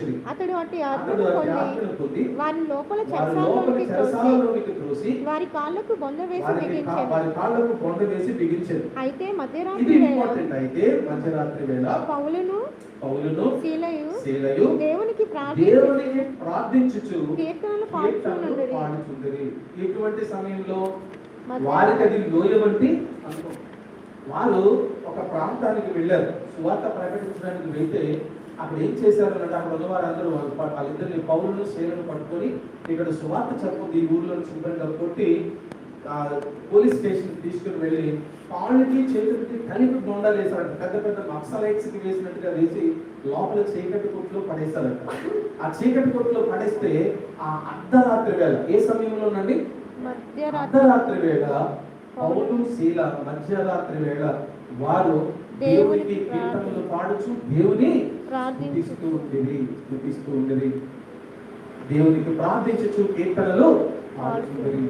వచ్చింది. అతడు అట్టి ఆత్మను పొంది వారి లోపల చెరసాలలోనికి త్రోసి వారి కాళ్ళకు బొంద వేసి బిగించెను. అయితే ఇది మధ్యరాత్రి ఇంపార్టెంట్. అయితే మధ్యరాత్రి వేళ పౌలును శీలయు దేవునికి ప్రార్థించుచు కీర్తనలు పాడుచుండిరి. ఇటువంటి సమయంలో వారికి అది లోయ వంటి అనుభవం. వాళ్ళు ఒక ప్రాంతానికి వెళ్ళారు, సువార్త ప్రకటించడానికి వెళ్తే అక్కడ ఏం చేశారు అంటే అక్కడ ఉన్న వారందరూ వాళ్ళిద్దరిని పౌలును శీలను పట్టుకొని ఇక్కడ సువార్త చెప్పొద్దు ఈ ఊర్లో చూపెట్టారు కొట్టి పోలీస్ స్టేషన్ తీసుకుని వెళ్ళి కాళ్ళకి చేతులకి కలిపి బొండాలు వేశారంట. పెద్ద పెద్ద నక్సలైట్స్ కి వేసినట్టుగా వేసి లోపల చీకటి కొట్టులో పడేశారంట. ఆ చీకటి కొట్టులో పడేస్తే ఆ అర్ధరాత్రి వేళ, ఏ సమయంలోనండి? అర్ధరాత్రి వేళ పౌలు శీల మధ్యరాత్రి వేళ వారు దేవునికి కీర్తనలు పాడుచు దేవుని ప్రార్థిస్తూ ఉండేది. దేవునికి ప్రార్థించుచు కీర్తనలు పాడుచుండిరి.